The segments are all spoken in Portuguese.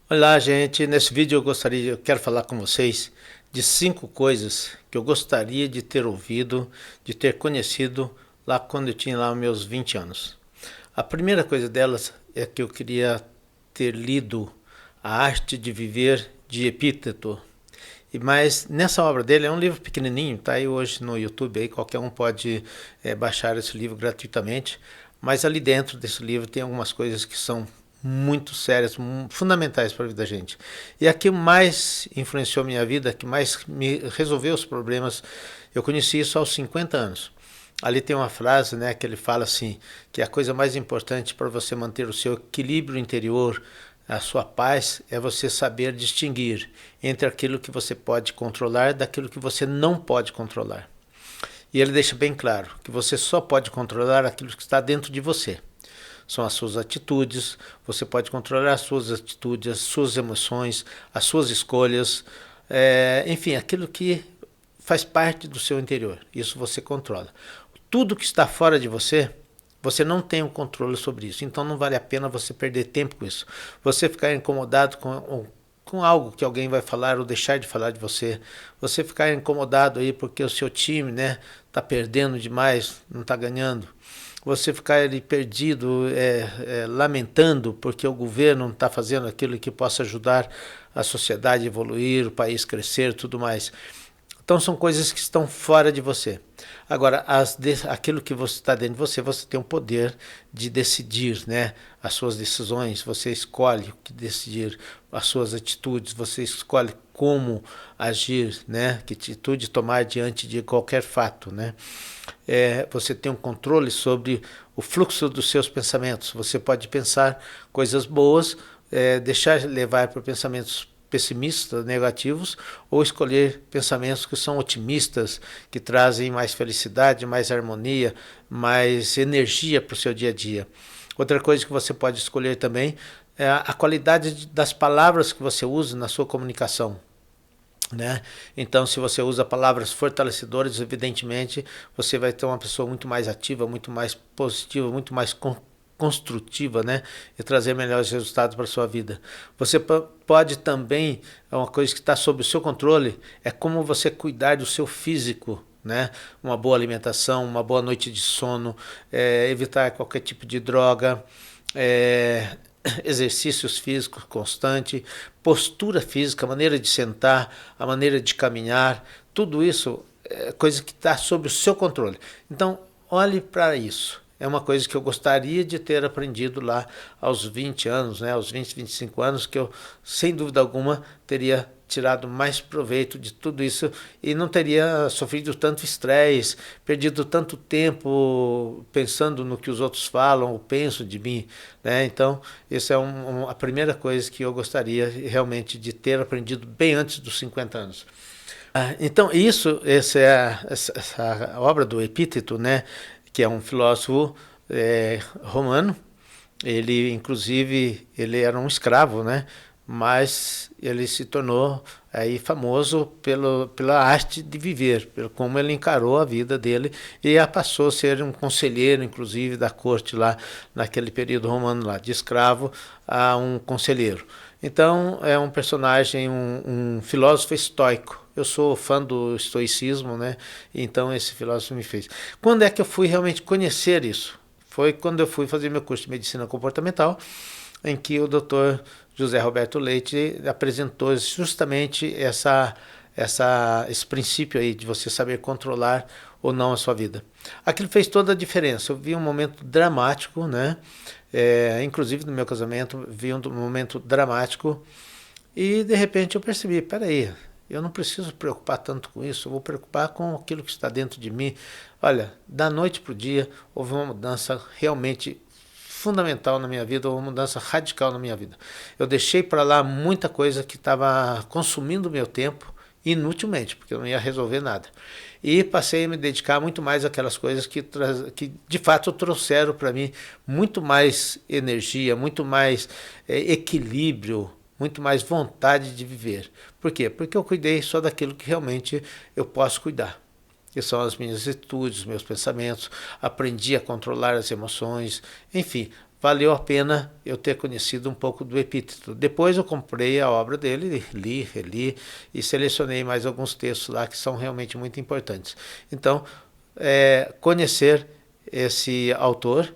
Olá, gente. Nesse vídeo eu quero falar com vocês de 5 coisas que eu gostaria de ter ouvido, de ter conhecido lá quando eu tinha lá meus 20 anos. A primeira coisa delas é que eu queria ter lido A Arte de Viver de Epíteto. Mas nessa obra dele, é um livro pequenininho, tá aí hoje no YouTube, aí qualquer um pode baixar esse livro gratuitamente, mas ali dentro desse livro tem algumas coisas que são muito sérias, fundamentais para a vida da gente. E a que mais influenciou minha vida, que mais me resolveu os problemas, eu conheci isso aos 50 anos. Ali tem uma frase, né, que ele fala assim, que a coisa mais importante para você manter o seu equilíbrio interior, a sua paz, é você saber distinguir entre aquilo que você pode controlar daquilo que você não pode controlar. E ele deixa bem claro que você só pode controlar aquilo que está dentro de você. São as suas atitudes, você pode controlar as suas atitudes, as suas emoções, as suas escolhas, enfim, aquilo que faz parte do seu interior. Isso você controla. Tudo que está fora de você, você não tem o controle sobre isso. Então não vale a pena você perder tempo com isso. Você ficar incomodado com algo que alguém vai falar ou deixar de falar de você. Você ficar incomodado aí porque o seu time, né, tá perdendo demais, não está ganhando. Você ficar ali perdido, lamentando porque o governo não está fazendo aquilo que possa ajudar a sociedade a evoluir, o país crescer, tudo mais. Então são coisas que estão fora de você. Agora, aquilo que você está dentro de você, você tem o poder de decidir, né? As suas decisões, você escolhe o que decidir, as suas atitudes, você escolhe como agir, né? Que atitude tomar diante de qualquer fato, né? Você tem um controle sobre o fluxo dos seus pensamentos. Você pode pensar coisas boas, deixar levar para pensamentos pessimistas, negativos, ou escolher pensamentos que são otimistas, que trazem mais felicidade, mais harmonia, mais energia para o seu dia a dia. Outra coisa que você pode escolher também é a qualidade das palavras que você usa na sua comunicação. Né? Então, se você usa palavras fortalecedoras, evidentemente você vai ter uma pessoa muito mais ativa, muito mais positiva, muito mais construtiva, né? E trazer melhores resultados para a sua vida. Você pode também, é uma coisa que está sob o seu controle, é como você cuidar do seu físico, né? Uma boa alimentação, uma boa noite de sono, evitar qualquer tipo de droga, exercícios físicos constantes, postura física, a maneira de sentar, a maneira de caminhar, tudo isso é coisa que está sob o seu controle. Então, olhe para isso. É uma coisa que eu gostaria de ter aprendido lá aos 20 anos, né, aos 20, 25 anos, que eu, sem dúvida alguma, teria tirado mais proveito de tudo isso e não teria sofrido tanto estresse, perdido tanto tempo pensando no que os outros falam ou pensam de mim, né? Então, essa é a primeira coisa que eu gostaria realmente de ter aprendido bem antes dos 50 anos. Então, essa é essa obra do Epíteto, né, que é um filósofo romano. Ele, inclusive, ele era um escravo, né, mas ele se tornou aí famoso pela arte de viver, pelo como ele encarou a vida dele e passou a ser um conselheiro, inclusive, da corte lá, naquele período romano lá, de escravo a um conselheiro. Então, é um personagem, um filósofo estoico. Eu sou fã do estoicismo, né? Então esse filósofo me fez. Quando é que eu fui realmente conhecer isso? Foi quando eu fui fazer meu curso de medicina comportamental, em que o Dr. José Roberto Leite apresentou justamente esse princípio aí de você saber controlar ou não a sua vida. Aquilo fez toda a diferença. Eu vi um momento dramático, né? Inclusive no meu casamento, vi um momento dramático e de repente eu percebi, peraí, eu não preciso preocupar tanto com isso, eu vou preocupar com aquilo que está dentro de mim. Olha, da noite para o dia houve uma mudança realmente fundamental na minha vida, uma mudança radical na minha vida. Eu deixei para lá muita coisa que estava consumindo meu tempo inutilmente, porque eu não ia resolver nada. E passei a me dedicar muito mais àquelas coisas que de fato trouxeram para mim muito mais energia, muito mais equilíbrio, muito mais vontade de viver. Por quê? Porque eu cuidei só daquilo que realmente eu posso cuidar, que são as minhas atitudes, os meus pensamentos, aprendi a controlar as emoções, enfim, valeu a pena eu ter conhecido um pouco do Epíteto. Depois eu comprei a obra dele, li, reli e selecionei mais alguns textos lá que são realmente muito importantes. Então, conhecer esse autor,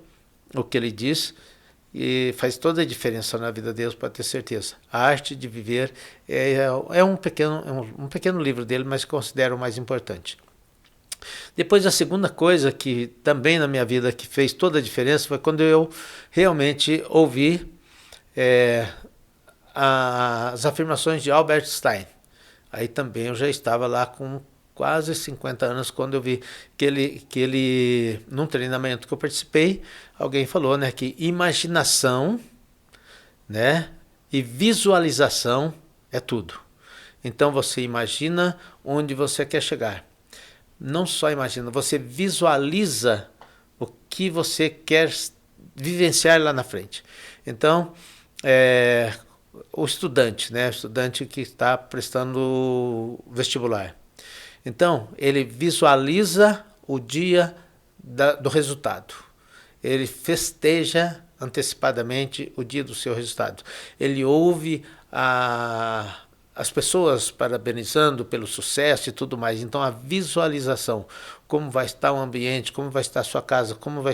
o que ele diz, e faz toda a diferença na vida deles, pode ter certeza. A Arte de Viver é um pequeno livro dele, mas considero o mais importante. Depois, a segunda coisa que também na minha vida que fez toda a diferença foi quando eu realmente ouvi as afirmações de Albert Einstein. Aí também eu já estava lá com quase 50 anos quando eu vi que ele num treinamento que eu participei, alguém falou, né, que imaginação, né, e visualização é tudo. Então você imagina onde você quer chegar. Não só imagina, você visualiza o que você quer vivenciar lá na frente. Então, o estudante, né, o estudante que está prestando vestibular. Então, ele visualiza o dia do resultado. Ele festeja antecipadamente o dia do seu resultado. Ele ouve as pessoas parabenizando pelo sucesso e tudo mais. Então, a visualização, como vai estar o ambiente, como vai estar a sua casa, como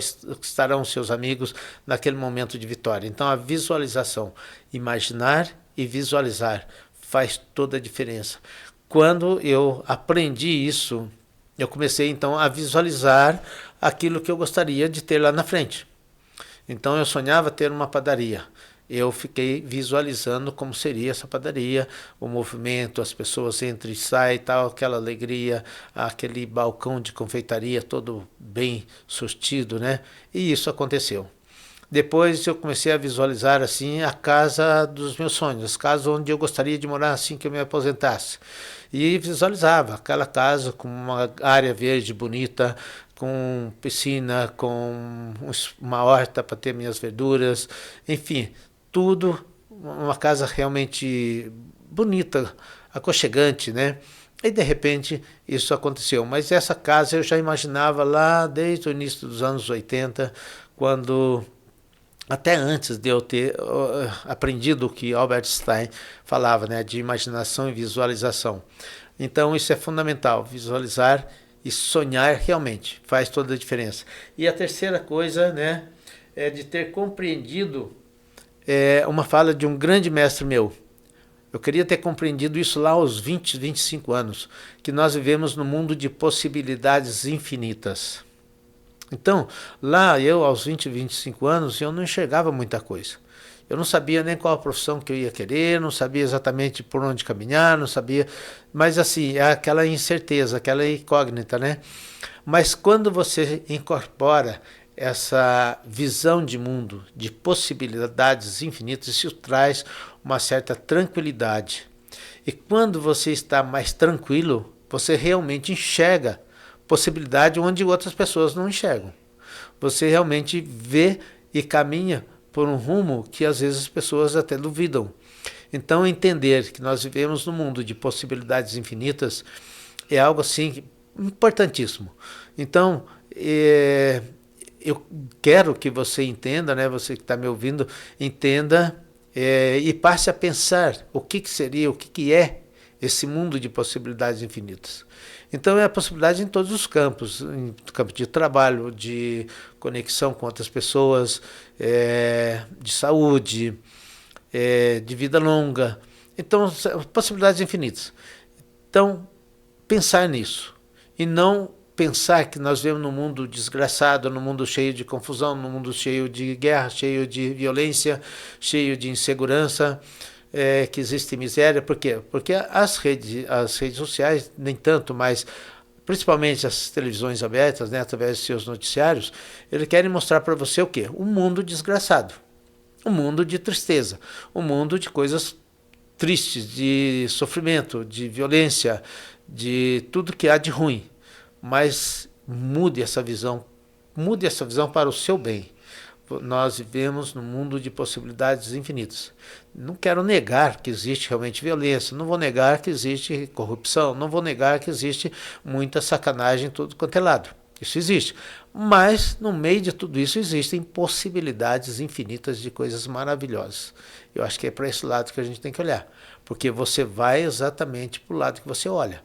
estarão os seus amigos naquele momento de vitória. Então, a visualização, imaginar e visualizar faz toda a diferença. Quando eu aprendi isso, eu comecei então a visualizar aquilo que eu gostaria de ter lá na frente. Então eu sonhava ter uma padaria. Eu fiquei visualizando como seria essa padaria, o movimento, as pessoas entram e saem, tal, aquela alegria, aquele balcão de confeitaria todo bem surtido, né? E isso aconteceu. Depois eu comecei a visualizar assim a casa dos meus sonhos, a casa onde eu gostaria de morar assim que eu me aposentasse. E visualizava aquela casa com uma área verde bonita, com piscina, com uma horta para ter minhas verduras, enfim, tudo uma casa realmente bonita, aconchegante, né? E de repente isso aconteceu. Mas essa casa eu já imaginava lá desde o início dos anos 80, quando até antes de eu ter aprendido o que Albert Einstein falava, né, de imaginação e visualização. Então isso é fundamental, visualizar e sonhar realmente faz toda a diferença. E a terceira coisa, né, é de ter compreendido uma fala de um grande mestre meu. Eu queria ter compreendido isso lá aos 20, 25 anos, que nós vivemos num mundo de possibilidades infinitas. Então, lá eu, aos 20, 25 anos, eu não enxergava muita coisa. Eu não sabia nem qual a profissão que eu ia querer, não sabia exatamente por onde caminhar, não sabia. Mas assim, é aquela incerteza, aquela incógnita, né? Mas quando você incorpora essa visão de mundo, de possibilidades infinitas, isso traz uma certa tranquilidade. E quando você está mais tranquilo, você realmente enxerga possibilidade onde outras pessoas não enxergam. Você realmente vê e caminha por um rumo que às vezes as pessoas até duvidam. Então, entender que nós vivemos num mundo de possibilidades infinitas é algo assim importantíssimo. Então, eu quero que você entenda, né, você que está me ouvindo, entenda e passe a pensar o que seria, o que é esse mundo de possibilidades infinitas. Então é a possibilidade em todos os campos, em campo de trabalho, de conexão com outras pessoas, de saúde, de vida longa. Então, possibilidades infinitas. Então, pensar nisso e não pensar que nós vivemos num mundo desgraçado, num mundo cheio de confusão, num mundo cheio de guerra, cheio de violência, cheio de insegurança, que existe miséria. Por quê? Porque as redes sociais, nem tanto, mas principalmente as televisões abertas, né, através de seus noticiários, eles querem mostrar para você o quê? Um mundo desgraçado, um mundo de tristeza, um mundo de coisas tristes, de sofrimento, de violência, de tudo que há de ruim. Mas mude essa visão para o seu bem. Nós vivemos num mundo de possibilidades infinitas. Não quero negar que existe realmente violência, não vou negar que existe corrupção, não vou negar que existe muita sacanagem em tudo quanto é lado. Isso existe. Mas, no meio de tudo isso, existem possibilidades infinitas de coisas maravilhosas. Eu acho que é para esse lado que a gente tem que olhar, porque você vai exatamente para o lado que você olha.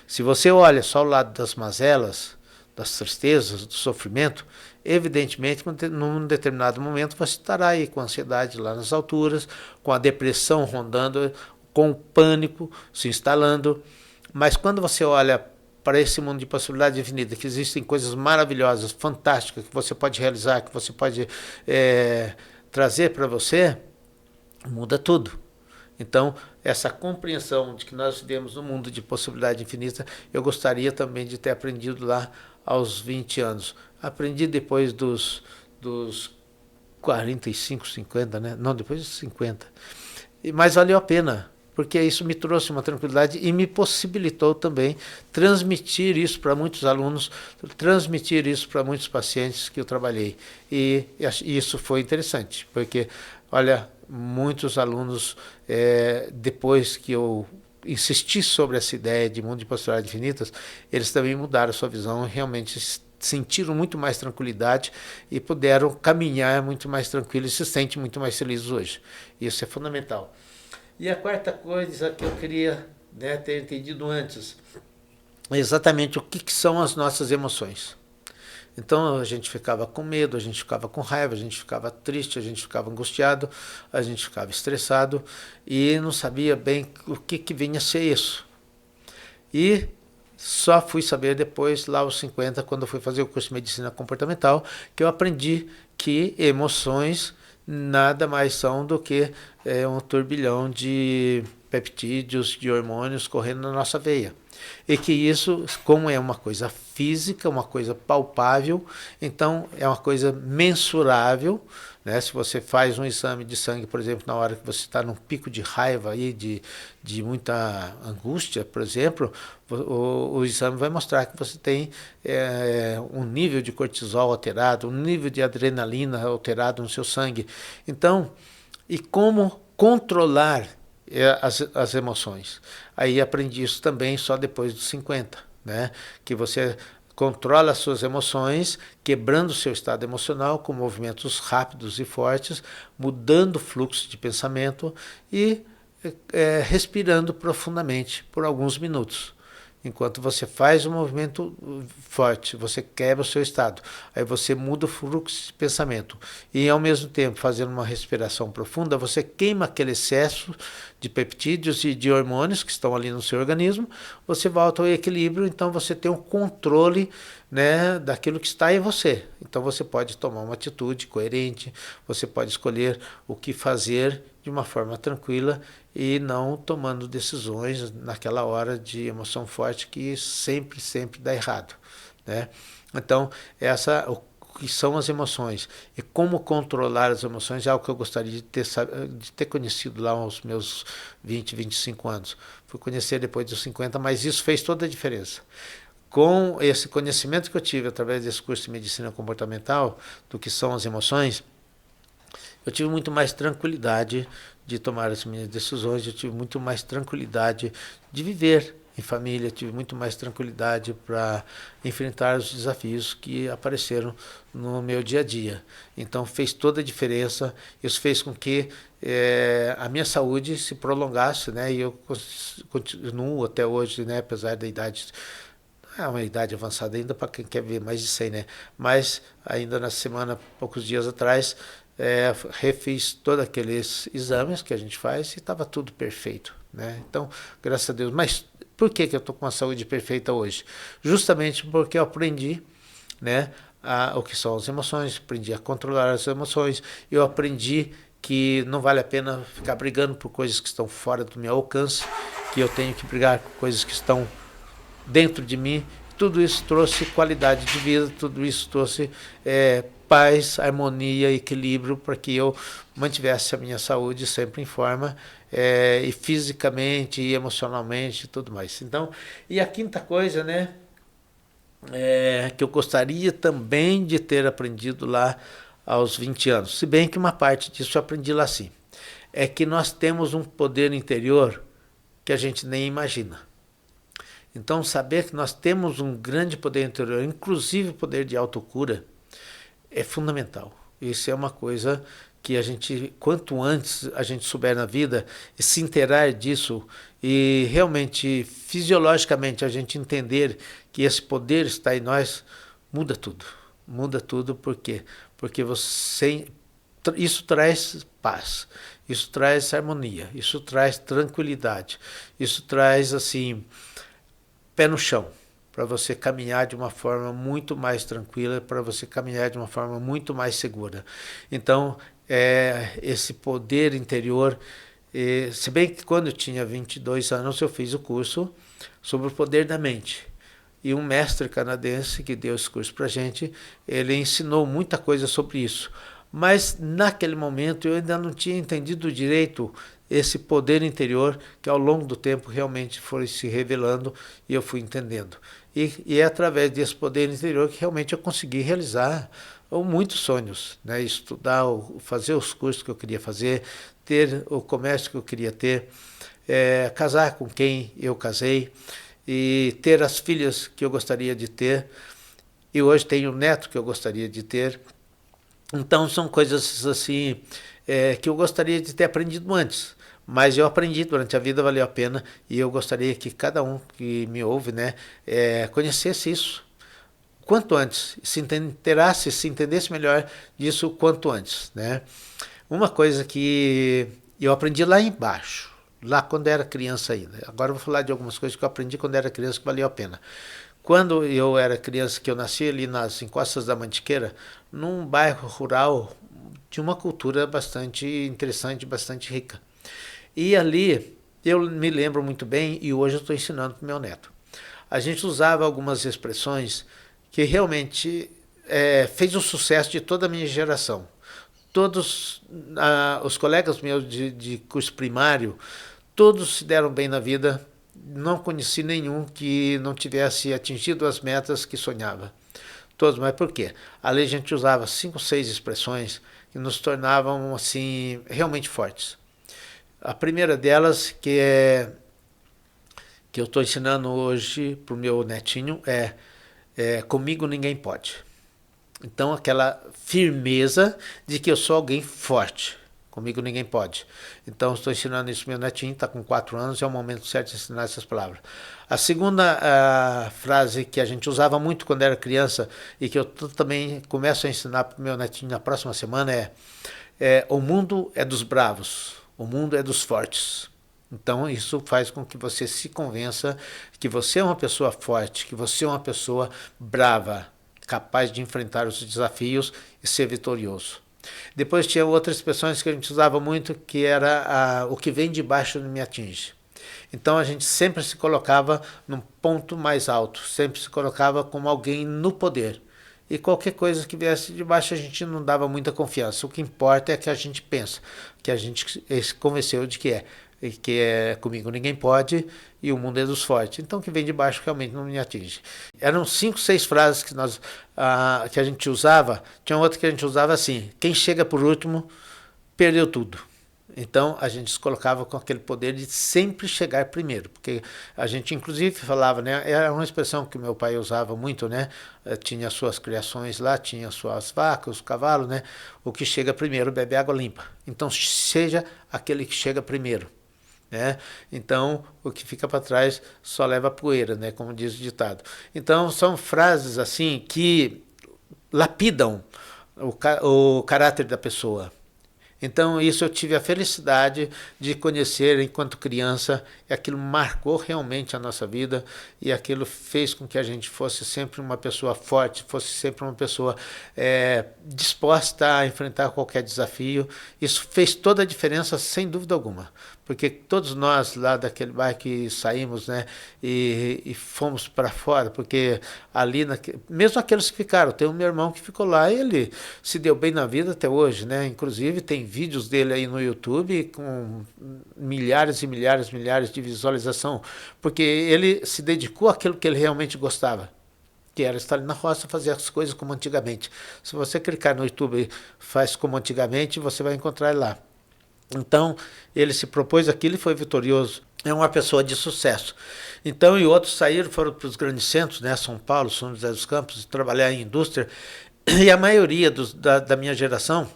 Se você olha só o lado das mazelas, das tristezas, do sofrimento, evidentemente, num determinado momento, você estará aí com a ansiedade lá nas alturas, com a depressão rondando, com o pânico se instalando. Mas quando você olha para esse mundo de possibilidade infinita, que existem coisas maravilhosas, fantásticas, que você pode realizar, que você pode trazer para você, muda tudo. Então, essa compreensão de que nós vivemos num mundo de possibilidade infinita, eu gostaria também de ter aprendido lá aos 20 anos. Aprendi depois dos 45, 50, né? Não, depois dos 50. Mas valeu a pena, porque isso me trouxe uma tranquilidade e me possibilitou também transmitir isso para muitos alunos, transmitir isso para muitos pacientes que eu trabalhei. E isso foi interessante, porque, olha, muitos alunos, depois que eu insisti sobre essa ideia de mundo de possibilidades infinitas, eles também mudaram a sua visão e realmente sentiram muito mais tranquilidade e puderam caminhar muito mais tranquilos e se sentem muito mais felizes hoje. Isso é fundamental. E a quarta coisa que eu queria, né, ter entendido antes é exatamente o que são as nossas emoções. Então a gente ficava com medo, a gente ficava com raiva, a gente ficava triste, a gente ficava angustiado, a gente ficava estressado e não sabia bem o que vinha a ser isso. E só fui saber depois, lá aos 50, quando eu fui fazer o curso de Medicina Comportamental, que eu aprendi que emoções nada mais são do que um turbilhão de peptídeos, de hormônios correndo na nossa veia. E que isso, como é uma coisa física, uma coisa palpável, então é uma coisa mensurável, né? Se você faz um exame de sangue, por exemplo, na hora que você está num pico de raiva, aí, de muita angústia, por exemplo, o exame vai mostrar que você tem um nível de cortisol alterado, um nível de adrenalina alterado no seu sangue. Então, e como controlar as emoções? Aí aprendi isso também só depois dos 50, né? Que você controla as suas emoções, quebrando o seu estado emocional com movimentos rápidos e fortes, mudando o fluxo de pensamento e respirando profundamente por alguns minutos. Enquanto você faz um movimento forte, você quebra o seu estado. Aí você muda o fluxo de pensamento. E ao mesmo tempo, fazendo uma respiração profunda, você queima aquele excesso de peptídeos e de hormônios que estão ali no seu organismo. Você volta ao equilíbrio, então você tem um controle, né, daquilo que está em você. Então você pode tomar uma atitude coerente, você pode escolher o que fazer de uma forma tranquila e não tomando decisões naquela hora de emoção forte que sempre dá errado, né? Então, o que são as emoções e como controlar as emoções é algo que eu gostaria de ter conhecido lá aos meus 20, 25 anos. Fui conhecer depois dos 50, mas isso fez toda a diferença. Com esse conhecimento que eu tive através desse curso de Medicina Comportamental, do que são as emoções, eu tive muito mais tranquilidade de tomar as minhas decisões, eu tive muito mais tranquilidade de viver em família, tive muito mais tranquilidade para enfrentar os desafios que apareceram no meu dia a dia. Então fez toda a diferença, isso fez com que a minha saúde se prolongasse, né? E eu continuo até hoje, né? Apesar da idade, é uma idade avançada ainda para quem quer ver mais de 100, né? Mas ainda na semana, poucos dias atrás, refiz todos aqueles exames que a gente faz e estava tudo perfeito, né? Então, graças a Deus. Mas por que eu estou com a saúde perfeita hoje? Justamente porque eu aprendi, né, o que são as emoções, aprendi a controlar as emoções, eu aprendi que não vale a pena ficar brigando por coisas que estão fora do meu alcance, que eu tenho que brigar por coisas que estão dentro de mim. Tudo isso trouxe qualidade de vida, tudo isso trouxe paz, harmonia, equilíbrio para que eu mantivesse a minha saúde sempre em forma, e fisicamente e emocionalmente e tudo mais. Então, e a quinta coisa, né, que eu gostaria também de ter aprendido lá aos 20 anos, se bem que uma parte disso eu aprendi lá sim, é que nós temos um poder interior que a gente nem imagina. Então, saber que nós temos um grande poder interior, inclusive o poder de autocura, é fundamental. Isso é uma coisa que a gente, quanto antes a gente souber na vida, e se inteirar disso e realmente, fisiologicamente, a gente entender que esse poder está em nós, muda tudo. Muda tudo, por quê? Porque isso traz paz, isso traz harmonia, isso traz tranquilidade, isso traz, assim, pé no chão, para você caminhar de uma forma muito mais tranquila, para você caminhar de uma forma muito mais segura. Então, esse poder interior, se bem que quando eu tinha 22 anos eu fiz o curso sobre o poder da mente. E um mestre canadense que deu esse curso para a gente, ele ensinou muita coisa sobre isso. Mas naquele momento eu ainda não tinha entendido direito esse poder interior que ao longo do tempo realmente foi se revelando e eu fui entendendo. E é através desse poder interior que realmente eu consegui realizar muitos sonhos, né? Estudar, fazer os cursos que eu queria fazer, ter o comércio que eu queria ter, casar com quem eu casei e ter as filhas que eu gostaria de ter. E hoje tenho um neto que eu gostaria de ter. Então são coisas assim que eu gostaria de ter aprendido antes, mas eu aprendi durante a vida, valeu a pena, e eu gostaria que cada um que me ouve, né, conhecesse isso quanto antes, se inteirasse, se entendesse melhor disso quanto antes, né? Uma coisa que eu aprendi lá embaixo, lá quando era criança ainda. Agora eu vou falar de algumas coisas que eu aprendi quando era criança que valeu a pena. Quando eu era criança, que eu nasci ali nas encostas da Mantiqueira, num bairro rural, de uma cultura bastante interessante, bastante rica. E ali, eu me lembro muito bem, e hoje eu estou ensinando para o meu neto. A gente usava algumas expressões que realmente fez o sucesso de toda a minha geração. Todos os colegas meus de curso primário, todos se deram bem na vida. Não conheci nenhum que não tivesse atingido as metas que sonhava. Todos, mas por quê? Ali a gente usava 5, 6 expressões que nos tornavam assim realmente fortes. A primeira delas, que eu estou ensinando hoje para o meu netinho, comigo ninguém pode. Então aquela firmeza de que eu sou alguém forte. Comigo ninguém pode. Então estou ensinando isso, meu netinho está com 4 anos, é o momento certo de ensinar essas palavras. A segunda frase que a gente usava muito quando era criança e que eu também começo a ensinar para o meu netinho na próxima semana o mundo é dos bravos, o mundo é dos fortes. Então isso faz com que você se convença que você é uma pessoa forte, que você é uma pessoa brava, capaz de enfrentar os desafios e ser vitorioso. Depois tinha outras expressões que a gente usava muito, que era o que vem de baixo não me atinge. Então a gente sempre se colocava num ponto mais alto, sempre se colocava como alguém no poder. E qualquer coisa que viesse de baixo a gente não dava muita confiança. O que importa é que a gente pensa, que a gente se convenceu de que comigo ninguém pode e o mundo é dos fortes. Então o que vem de baixo realmente não me atinge. Eram 5, 6 frases que a gente usava. Tinha outra que a gente usava assim: quem chega por último perdeu tudo. Então a gente se colocava com aquele poder de sempre chegar primeiro, porque a gente inclusive falava, né? Era uma expressão que meu pai usava muito, né? Tinha suas criações lá, tinha suas vacas, os cavalos, né? O que chega primeiro bebe água limpa. Então seja aquele que chega primeiro. Né? Então o que fica para trás só leva poeira, né? Como diz o ditado. Então são frases assim que lapidam o caráter da pessoa. Então isso eu tive a felicidade de conhecer enquanto criança, e aquilo marcou realmente a nossa vida, e aquilo fez com que a gente fosse sempre uma pessoa forte, fosse sempre uma pessoa disposta a enfrentar qualquer desafio. Isso fez toda a diferença, sem dúvida alguma, porque todos nós lá daquele bairro que saímos, né, e fomos para fora, porque ali, mesmo aqueles que ficaram, tem o meu irmão que ficou lá, e ele se deu bem na vida até hoje, né? Inclusive tem vídeos dele aí no YouTube com milhares e milhares e milhares de visualização, porque ele se dedicou àquilo que ele realmente gostava, que era estar ali na roça, fazer as coisas como antigamente. Se você clicar no YouTube Faz Como Antigamente, você vai encontrar lá. Então ele se propôs aquilo e foi vitorioso. é uma pessoa de sucesso. Então, e outros saíram, foram para os grandes centros, né, São Paulo, São José dos Campos, trabalhar em indústria, e a maioria da minha geração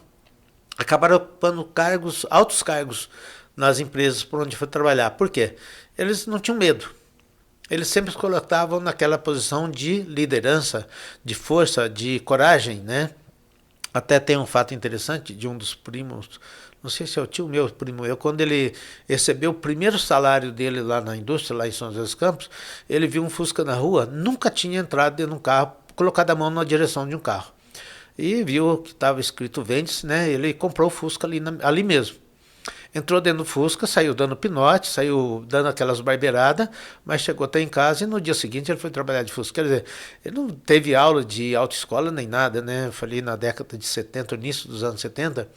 acabaram ocupando cargos, altos cargos nas empresas por onde foi trabalhar. Por quê? Eles não tinham medo. Eles sempre se colocavam naquela posição de liderança, de força, de coragem, né? Até tem um fato interessante de um dos primos, não sei se é o tio meu, primo meu, quando ele recebeu o primeiro salário dele lá na indústria, lá em São José dos Campos, ele viu um Fusca na rua, nunca tinha entrado dentro de um carro, colocado a mão na direção de um carro. E viu que estava escrito vende-se, né? Ele comprou o Fusca ali mesmo. Entrou dentro do Fusca, saiu dando pinote, saiu dando aquelas barbeiradas, mas chegou até em casa e no dia seguinte ele foi trabalhar de Fusca. Quer dizer, ele não teve aula de autoescola nem nada, né? Eu falei na década de 70, início dos anos 70.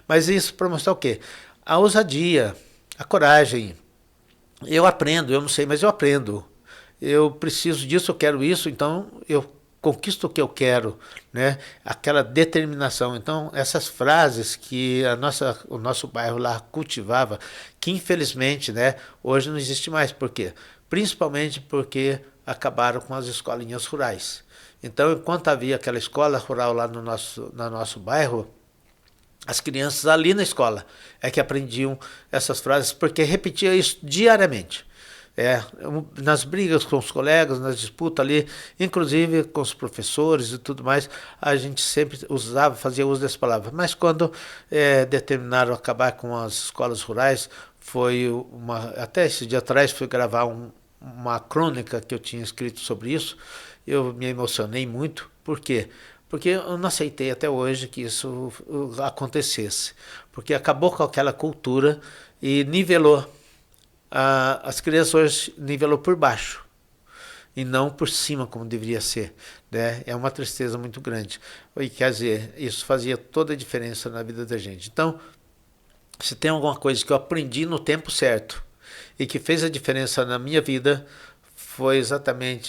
Mas isso para mostrar o quê? A ousadia, a coragem. Eu aprendo, eu não sei, mas eu aprendo. Eu preciso disso, eu quero isso, então eu conquisto o que eu quero, né? Aquela determinação. Então, essas frases que o nosso bairro lá cultivava, que infelizmente, né, hoje não existe mais. Por quê? Principalmente porque acabaram com as escolinhas rurais. Então, enquanto havia aquela escola rural lá no nosso bairro, as crianças ali na escola é que aprendiam essas frases, porque repetia isso diariamente. Nas brigas com os colegas, nas disputas ali, inclusive com os professores e tudo mais, a gente sempre fazia uso dessa palavra. Mas quando determinaram acabar com as escolas rurais, até esse dia atrás fui gravar uma crônica que eu tinha escrito sobre isso, eu me emocionei muito. Por quê? Porque eu não aceitei até hoje que isso acontecesse. Porque acabou com aquela cultura e nivelou. As crianças hoje nivelou por baixo e não por cima como deveria ser, né? É uma tristeza muito grande. E quer dizer, isso fazia toda a diferença na vida da gente. Então, se tem alguma coisa que eu aprendi no tempo certo e que fez a diferença na minha vida,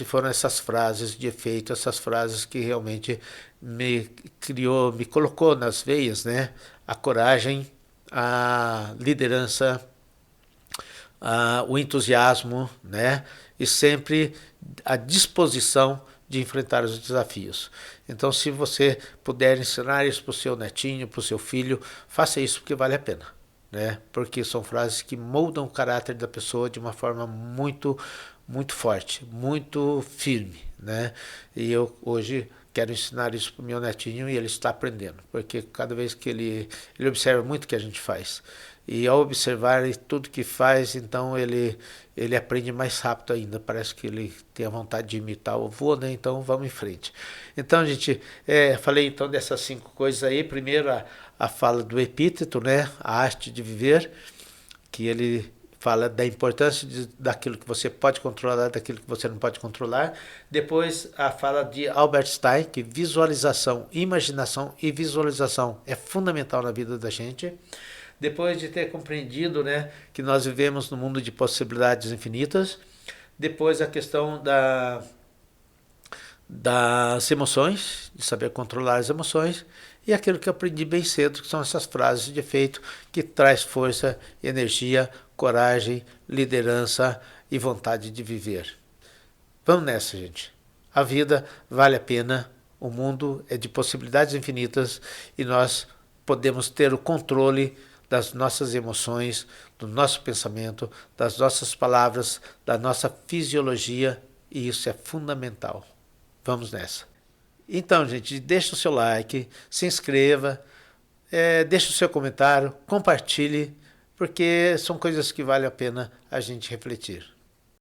foram essas frases de efeito, essas frases que realmente me colocou nas veias, né? A coragem, a liderança, o entusiasmo, né? E sempre a disposição de enfrentar os desafios. Então, se você puder ensinar isso para o seu netinho, para o seu filho, faça isso porque vale a pena, né? Porque são frases que moldam o caráter da pessoa de uma forma muito forte, muito firme, né? E eu hoje quero ensinar isso para o meu netinho e ele está aprendendo, porque cada vez que ele observa muito o que a gente faz. E ao observar tudo que faz, então ele aprende mais rápido ainda. Parece que ele tem a vontade de imitar o avô, né? Então vamos em frente. Então, gente, falei então dessas 5 coisas aí. Primeiro, a fala do epíteto, né? A arte de viver, que ele fala da importância daquilo que você pode controlar, daquilo que você não pode controlar. Depois, a fala de Albert Einstein, que visualização, imaginação e visualização é fundamental na vida da gente. Depois de ter compreendido, né, que nós vivemos num mundo de possibilidades infinitas. Depois a questão das emoções, de saber controlar as emoções. E aquilo que eu aprendi bem cedo, que são essas frases de efeito que traz força, energia, coragem, liderança e vontade de viver. Vamos nessa, gente. A vida vale a pena, o mundo é de possibilidades infinitas e nós podemos ter o controle das nossas emoções, do nosso pensamento, das nossas palavras, da nossa fisiologia, e isso é fundamental. Vamos nessa. Então, gente, deixa o seu like, se inscreva, deixa o seu comentário, compartilhe, porque são coisas que vale a pena a gente refletir.